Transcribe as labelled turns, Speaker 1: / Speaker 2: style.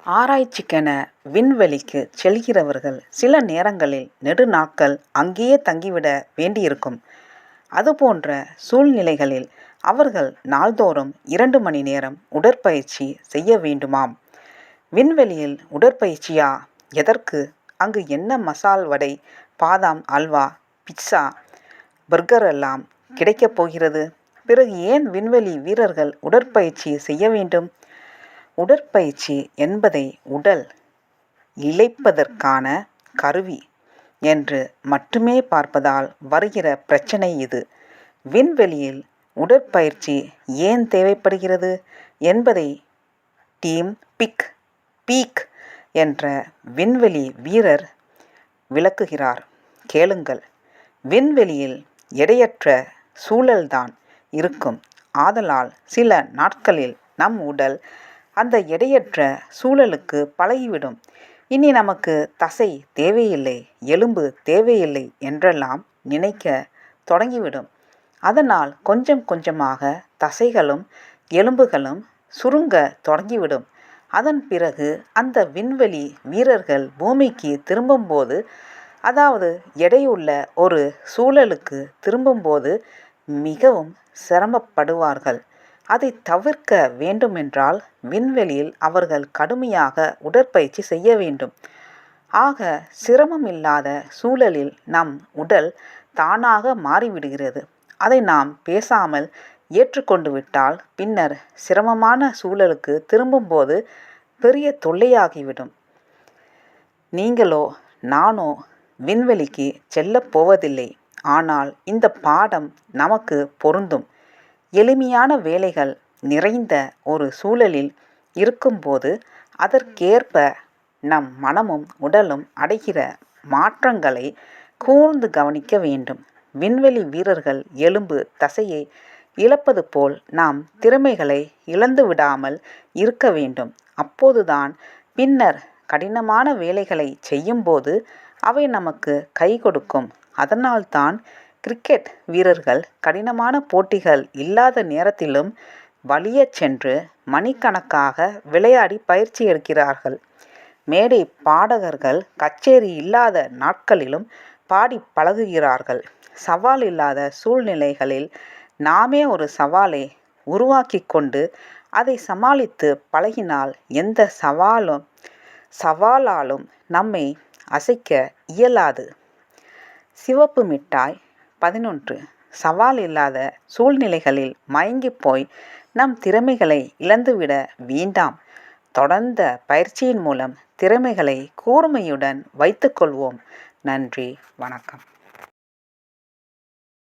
Speaker 1: ஆராய்ச்சிக்கென விண்வெளிக்கு செல்கிறவர்கள் சில நேரங்களில் நெடுநாட்கள் அங்கேயே தங்கிவிட வேண்டியிருக்கும். அதுபோன்ற சூழ்நிலைகளில் அவர்கள் நாள்தோறும் 2 மணி நேரம் உடற்பயிற்சி செய்ய வேண்டுமாம். விண்வெளியில் உடற்பயிற்சியா? எதற்கு? அங்கு என்ன மசால் வடை, பாதாம் அல்வா, பிட்சா, பர்கர் எல்லாம் கிடைக்கப் போகிறது? பிறகு ஏன் விண்வெளி வீரர்கள் உடற்பயிற்சி செய்ய வேண்டும்? உடற்பயிற்சி என்பதை உடல் இளைப்பதற்கான கருவி என்று மட்டுமே பார்ப்பதால் வருகிற பிரச்சனை இது. விண்வெளியில் உடற்பயிற்சி ஏன் தேவைப்படுகிறது என்பதை டீம் பீக் என்ற விண்வெளி வீரர் விளக்குகிறார். கேளுங்கள். விண்வெளியில் எடையற்ற சூழல்தான் இருக்கும். ஆதலால் சில நாட்களில் நம் உடல் அந்த எடையற்ற சூழலுக்கு பழகிவிடும். இனி நமக்கு தசை தேவையில்லை, எலும்பு தேவையில்லை என்றெல்லாம் நினைக்க தொடங்கிவிடும். அதனால் கொஞ்சம் கொஞ்சமாக தசைகளும் எலும்புகளும் சுருங்க தொடங்கிவிடும். அதன் பிறகு அந்த விண்வெளி வீரர்கள் பூமிக்கு திரும்பும்போது, அதாவது எடையுள்ள ஒரு சூழலுக்கு திரும்பும்போது மிகவும் சிரமப்படுவார்கள். அதை தவிர்க்க வேண்டுமென்றால் விண்வெளியில் அவர்கள் கடுமையாக உடற்பயிற்சி செய்ய வேண்டும். ஆக சிரமமில்லாத சூழலில் நம் உடல் தானாக மாறிவிடுகிறது. அதை நாம் பேசாமல் ஏற்றுக்கொண்டு விட்டால் பின்னர் சிரமமான சூழலுக்கு திரும்பும்போது பெரிய தொல்லையாகிவிடும். நீங்களோ நானோ விண்வெளிக்கு செல்லப் போவதில்லை. ஆனால் இந்த பாடம் நமக்கு பொருந்தும். எளிமையான வேலைகள் நிறைந்த ஒரு சூழலில் இருக்கும்போது அதற்கேற்ப நம் மனமும் உடலும் அடைகிற மாற்றங்களை கூர்ந்து கவனிக்க வேண்டும். விண்வெளி வீரர்கள் எலும்பு தசையை இழப்பது போல் நாம் திறமைகளை இழந்து விடாமல் இருக்க வேண்டும். அப்போதுதான் பின்னர் கடினமான வேலைகளை செய்யும்போது அவை நமக்கு கை கொடுக்கும். அதனால்தான் கிரிக்கெட் வீரர்கள் கடினமான போட்டிகள் இல்லாத நேரத்திலும் வலியச் சென்று மணிக்கணக்காக விளையாடி பயிற்சி எடுக்கிறார்கள். மேடை பாடகர்கள் கச்சேரி இல்லாத நாட்களிலும் பாடி பழகுகிறார்கள். சவால் இல்லாத சூழ்நிலைகளில் நாமே ஒரு சவாலை உருவாக்கி கொண்டு அதை சமாளித்து பழகினால் எந்த சவாலாலும் நம்மை அசைக்க இயலாது. சிவப்பு மிட்டாய் 11. சவால் இல்லாத சூழ்நிலைகளில் மயங்கிப் போய் நம் திறமைகளை இழந்துவிட வேண்டாம். தொடர்ந்த பயிற்சியின் மூலம் திறமைகளை கூர்மையுடன் வைத்துக்கொள்வோம். நன்றி, வணக்கம்.